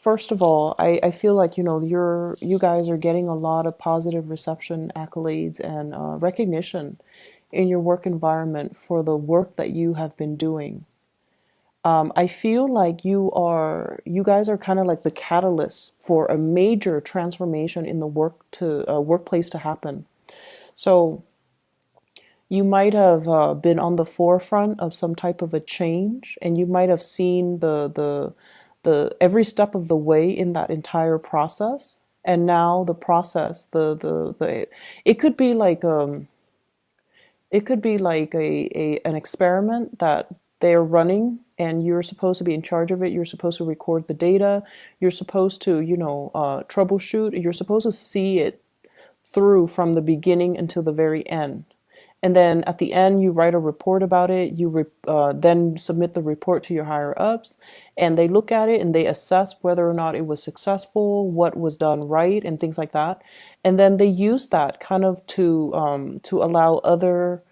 first of all, I feel like, you guys are getting a lot of positive reception, accolades, and recognition in your work environment for the work that you have been doing. I feel like you guys are kind of like the catalyst for a major transformation in the workplace to happen. So you might have been on the forefront of some type of a change, and you might have seen the every step of the way in that entire process. And now the process, the it could be like an experiment that they're running, and you're supposed to be in charge of it. You're supposed to record the data. You're supposed to, troubleshoot. You're supposed to see it through from the beginning until the very end. And then at the end, you write a report about it. Then submit the report to your higher ups, and they look at it and they assess whether or not it was successful, what was done right, and things like that. And then they use that kind of to allow other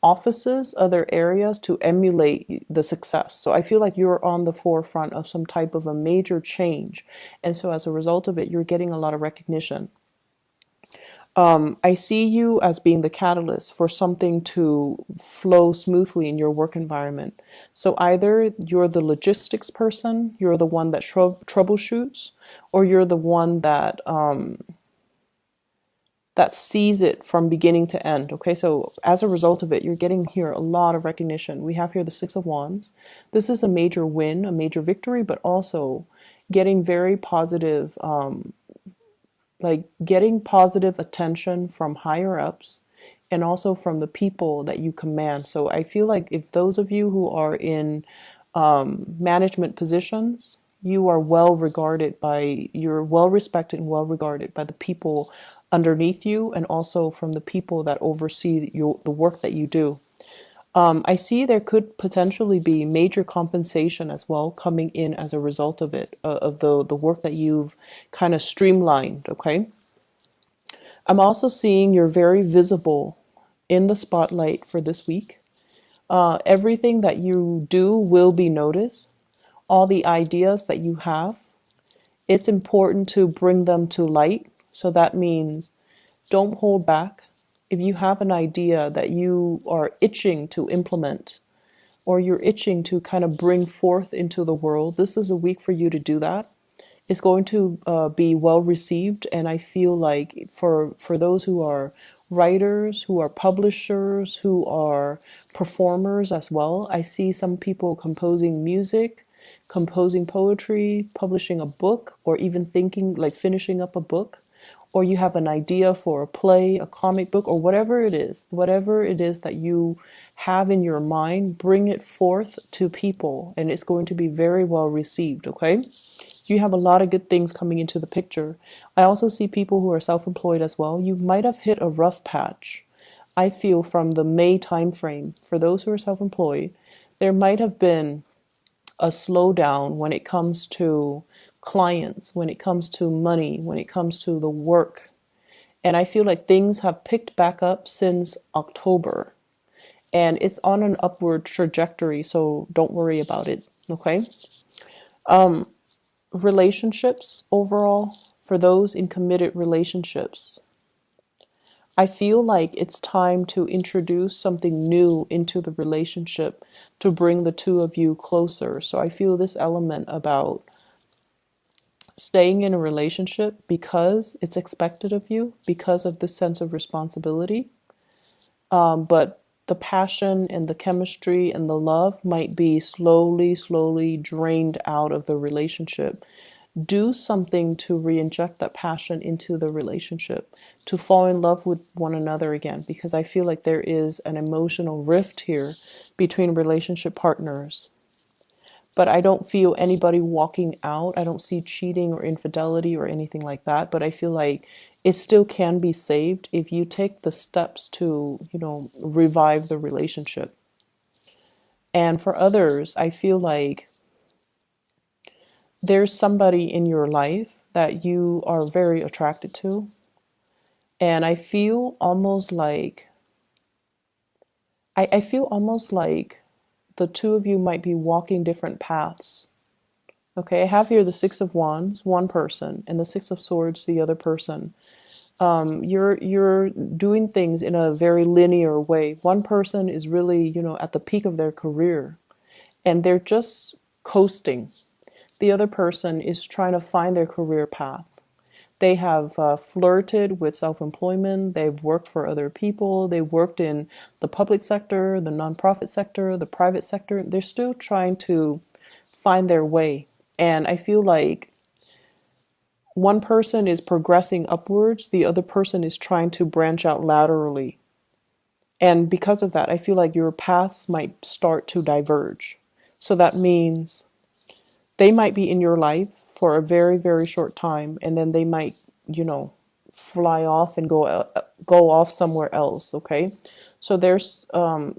offices, other areas to emulate the success. So I feel like you're on the forefront of some type of a major change, and so as a result of it, you're getting a lot of recognition. I see you as being the catalyst for something to flow smoothly in your work environment. So either you're the logistics person, you're the one that troubleshoots, or you're the one that sees it from beginning to end. Okay, so as a result of it, you're getting here a lot of recognition. We have here the Six of Wands. This is a major win, a major victory, but also getting very positive. Like getting positive attention from higher ups and also from the people that you command. So I feel like if those of you who are in management positions, you're well respected and well regarded by the people underneath you, and also from the people that oversee the work that you do. I see there could potentially be major compensation as well coming in as a result of it, of the work that you've kind of streamlined, okay? I'm also seeing you're very visible in the spotlight for this week. Everything that you do will be noticed. All the ideas that you have, it's important to bring them to light. So that means don't hold back. If you have an idea that you are itching to implement, or you're itching to kind of bring forth into the world, this is a week for you to do that. It's going to be well received, and I feel like for those who are writers, who are publishers, who are performers as well, I see some people composing music, composing poetry, publishing a book, or even thinking like finishing up a book, or you have an idea for a play, a comic book, or whatever it is that you have in your mind, bring it forth to people, and it's going to be very well received, okay? You have a lot of good things coming into the picture. I also see people who are self-employed as well. You might have hit a rough patch. I feel from the May timeframe, for those who are self-employed, there might have been a slowdown when it comes to clients, when it comes to money, when it comes to the work. And I feel like things have picked back up since October. And it's on an upward trajectory, so don't worry about it, okay? Relationships overall, for those in committed relationships, I feel like it's time to introduce something new into the relationship to bring the two of you closer. So I feel this element about staying in a relationship because it's expected of you, because of this sense of responsibility. But the passion and the chemistry and the love might be slowly drained out of the relationship. Do something to re-inject that passion into the relationship, to fall in love with one another again, because I feel like there is an emotional rift here between relationship partners. But I don't feel anybody walking out. I don't see cheating or infidelity or anything like that. But I feel like it still can be saved if you take the steps to, revive the relationship. And for others, I feel like there's somebody in your life that you are very attracted to. And I feel almost like, I feel almost like the two of you might be walking different paths. Okay, I have here the Six of Wands, one person, and the Six of Swords, the other person. You're doing things in a very linear way. One person is really, at the peak of their career, and they're just coasting. The other person is trying to find their career path. They have flirted with self-employment. They've worked for other people. They worked in the public sector, the nonprofit sector, the private sector. They're still trying to find their way. And I feel like one person is progressing upwards, the other person is trying to branch out laterally. And because of that, I feel like your paths might start to diverge. So that means they might be in your life for a very, very short time, and then they might, you know, fly off and go off somewhere else. Okay, so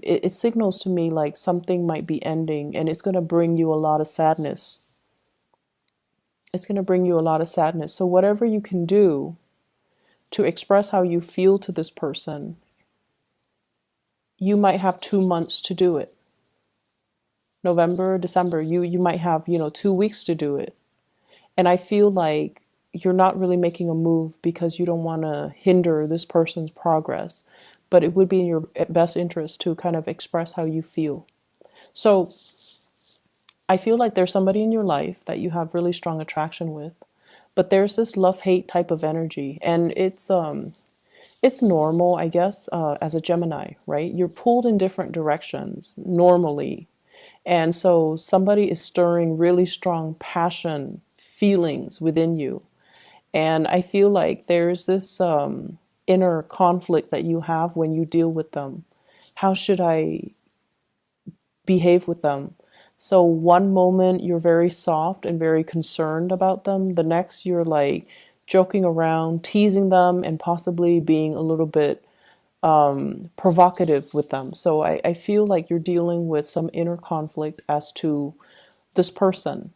it signals to me like something might be ending, and it's going to bring you a lot of sadness. It's going to bring you a lot of sadness. So whatever you can do to express how you feel to this person, you might have 2 months to do it. November, December, you might have, 2 weeks to do it. And I feel like you're not really making a move because you don't want to hinder this person's progress, but it would be in your best interest to kind of express how you feel. So I feel like there's somebody in your life that you have really strong attraction with, but there's this love-hate type of energy, and it's normal, I guess, as a Gemini, right? You're pulled in different directions normally. And so somebody is stirring really strong passion, feelings within you. And I feel like there's this inner conflict that you have when you deal with them. How should I behave with them? So one moment you're very soft and very concerned about them. The next you're like joking around, teasing them, and possibly being a little bit provocative with them. So I feel like you're dealing with some inner conflict as to this person.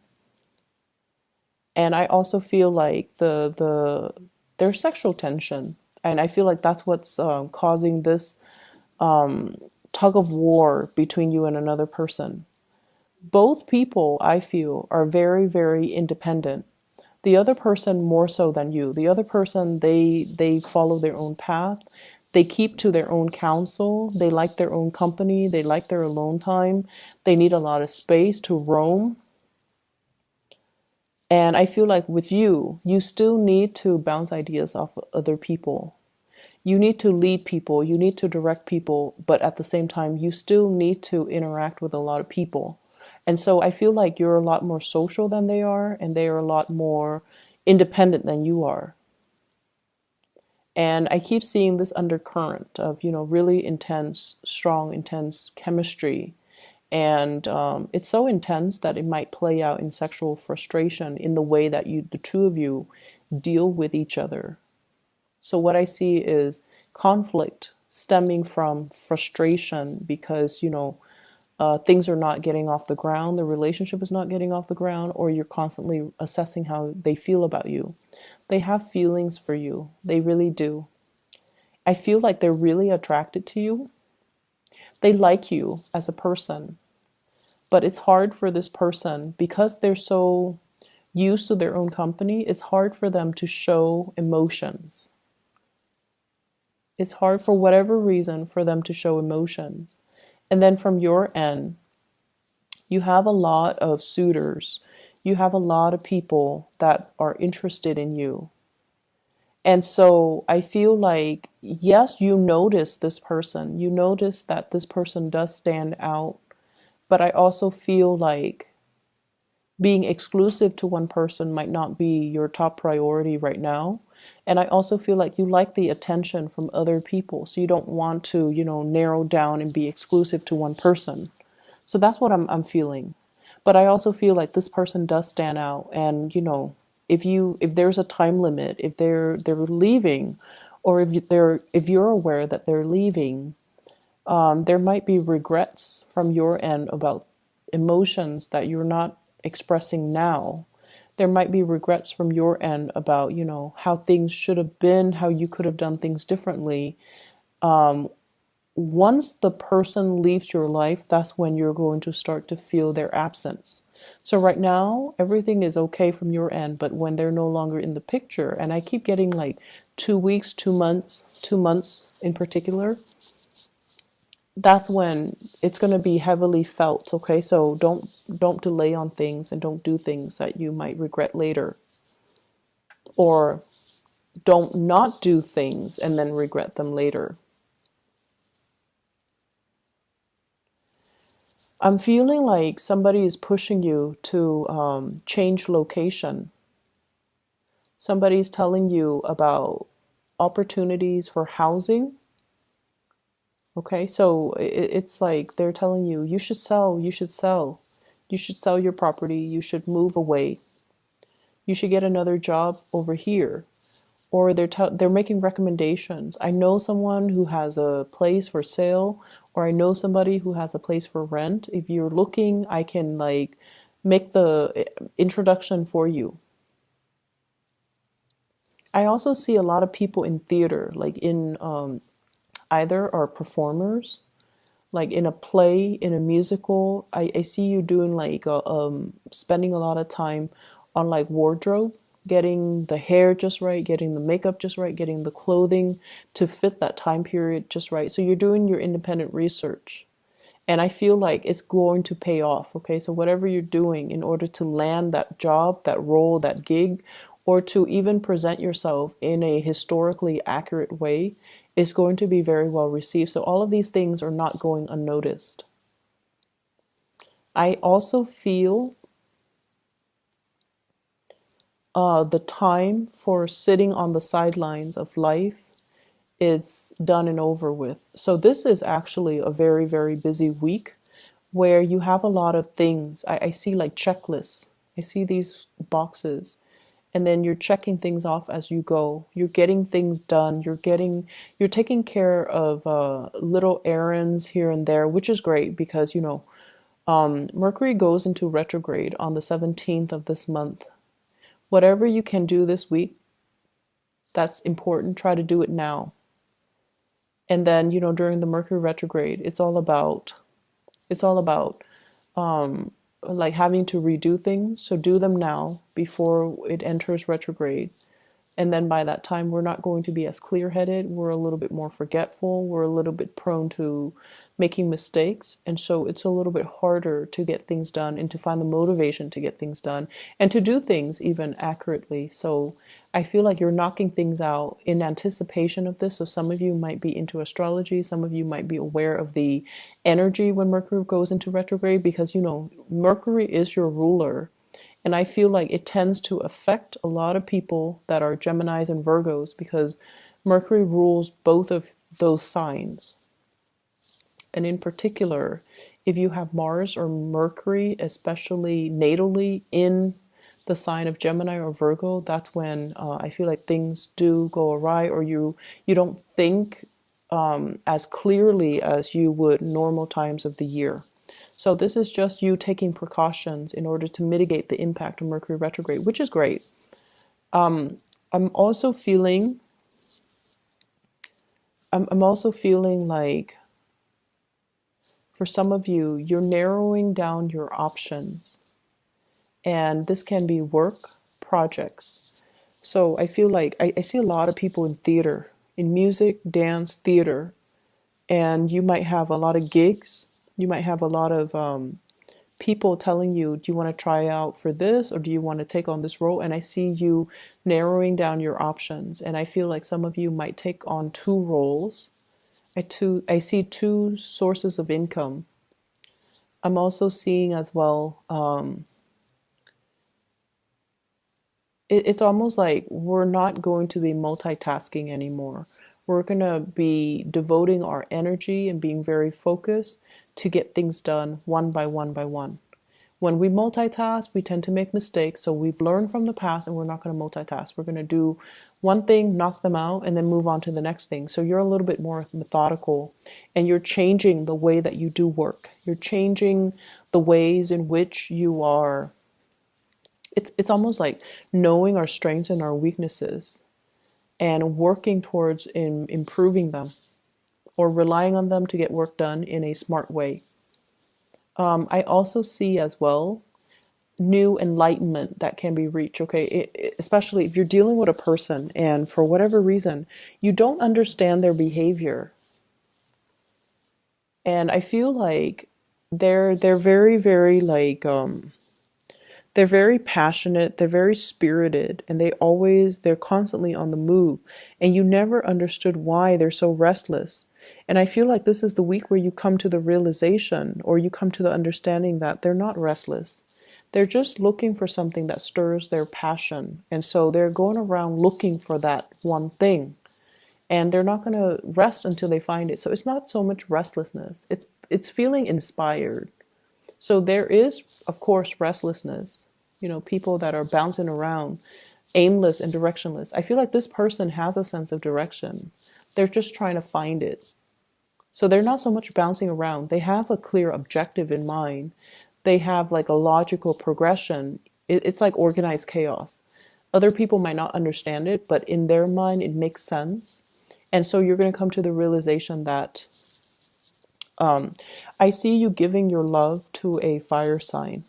And I also feel like there's sexual tension. And I feel like that's what's causing this tug of war between you and another person. Both people, I feel, are very, very independent. The other person more so than you. The other person, they follow their own path. They keep to their own counsel. They like their own company. They like their alone time. They need a lot of space to roam. And I feel like with you, you still need to bounce ideas off other people. You need to lead people. You need to direct people. But at the same time, you still need to interact with a lot of people. And so I feel like you're a lot more social than they are, and they are a lot more independent than you are. And I keep seeing this undercurrent of, really intense, strong, intense chemistry. And it's so intense that it might play out in sexual frustration in the way that the two of you deal with each other. So what I see is conflict stemming from frustration because, things are not getting off the ground, the relationship is not getting off the ground, or you're constantly assessing how they feel about you. They have feelings for you. They really do. I feel like they're really attracted to you. They like you as a person. But it's hard for this person because they're so used to their own company. It's hard for them to show emotions. It's hard for whatever reason for them to show emotions. And then from your end, you have a lot of suitors. You have a lot of people that are interested in you. And so I feel like, yes, you notice this person. You notice that this person does stand out. But I also feel like being exclusive to one person might not be your top priority right now. And I also feel like you like the attention from other people. So you don't want to, narrow down and be exclusive to one person. So that's what I'm feeling. But I also feel like this person does stand out. And, if there's a time limit, if they're leaving, or if you're aware that they're leaving, there might be regrets from your end about emotions that you're not expressing now. There might be regrets from your end about, how things should have been, how you could have done things differently. Once the person leaves your life, that's when you're going to start to feel their absence. So right now, everything is okay from your end, but when they're no longer in the picture, and I keep getting like 2 weeks, 2 months, 2 months in particular, that's when it's going to be heavily felt. Okay, so don't delay on things and don't do things that you might regret later, or don't not do things and then regret them later. I'm feeling like somebody is pushing you to change location. Somebody's telling you about opportunities for housing. Okay, so it's like they're telling you, you should sell, you should sell, you should sell your property, you should move away, you should get another job over here. Or they're making recommendations. I know someone who has a place for sale, or I know somebody who has a place for rent. If you're looking, I can like make the introduction for you. I also see a lot of people in theater, like in either are performers, like in a play, in a musical. I see you doing like spending a lot of time on like wardrobe, getting the hair just right, getting the makeup just right, getting the clothing to fit that time period just right. So you're doing your independent research. And I feel like it's going to pay off. Okay, so whatever you're doing in order to land that job, that role, that gig, or to even present yourself in a historically accurate way is going to be very well received. So all of these things are not going unnoticed. I also feel the time for sitting on the sidelines of life is done and over with. So this is actually a very, very busy week where you have a lot of things. I see like checklists. I see these boxes. And then you're checking things off as you go. You're getting things done. You're taking care of little errands here and there, which is great because, Mercury goes into retrograde on the 17th of this month. Whatever you can do this week, that's important. Try to do it now. And then, during the Mercury retrograde, it's all about like having to redo things. So do them now before it enters retrograde. And then by that time, we're not going to be as clear headed. We're a little bit more forgetful. We're a little bit prone to making mistakes. And so it's a little bit harder to get things done and to find the motivation to get things done and to do things even accurately. So I feel like you're knocking things out in anticipation of this. So some of you might be into astrology. Some of you might be aware of the energy when Mercury goes into retrograde because, Mercury is your ruler. And I feel like it tends to affect a lot of people that are Geminis and Virgos because Mercury rules both of those signs. And in particular, if you have Mars or Mercury, especially natally in the sign of Gemini or Virgo, that's when I feel like things do go awry, or you don't think as clearly as you would normal times of the year. So this is just you taking precautions in order to mitigate the impact of Mercury retrograde, which is great. I'm also feeling I'm also feeling like for some of you, you're narrowing down your options. And this can be work, projects. So I feel like I see a lot of people in theater, in music, dance, theater, and you might have a lot of gigs. You might have a lot of people telling you, do you want to try out for this or do you want to take on this role? And I see you narrowing down your options. And I feel like some of you might take on two roles. I see two sources of income. I'm also seeing as well, it's almost like we're not going to be multitasking anymore. We're going to be devoting our energy and being very focused to get things done one by one by one. When we multitask, we tend to make mistakes. So we've learned from the past and we're not going to multitask. We're going to do one thing, knock them out, and then move on to the next thing. So you're a little bit more methodical and you're changing the way that you do work. You're changing the ways in which you are. It's almost like knowing our strengths and our weaknesses and working towards improving them or relying on them to get work done in a smart way. I also see as well new enlightenment that can be reached, okay? Especially if you're dealing with a person and for whatever reason, you don't understand their behavior. And I feel like they're very, very like they're very passionate, they're very spirited, and they're constantly on the move. And you never understood why they're so restless. And I feel like this is the week where you come to the realization or you come to the understanding that they're not restless. They're just looking for something that stirs their passion. And so they're going around looking for that one thing. And they're not going to rest until they find it. So it's not so much restlessness. It's feeling inspired. So there is, of course, restlessness, people that are bouncing around, aimless and directionless. I feel like this person has a sense of direction. They're just trying to find it. So they're not so much bouncing around. They have a clear objective in mind. They have like a logical progression. It's like organized chaos. Other people might not understand it, but in their mind, it makes sense. And so you're going to come to the realization that I see you giving your love to a fire sign.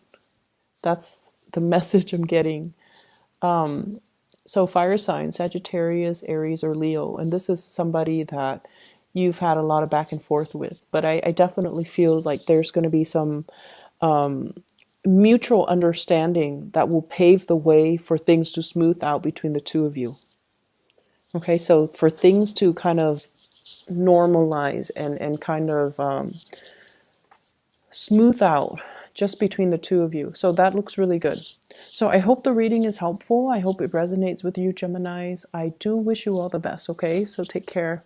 That's the message I'm getting. So fire signs, Sagittarius, Aries, or Leo. And this is somebody that you've had a lot of back and forth with. But I definitely feel like there's going to be some mutual understanding that will pave the way for things to smooth out between the two of you. Okay, so for things to kind of normalize and kind of smooth out just between the two of you. So that looks really good. So I hope the reading is helpful. I hope it resonates with you, Geminis. I do wish you all the best, okay? So take care.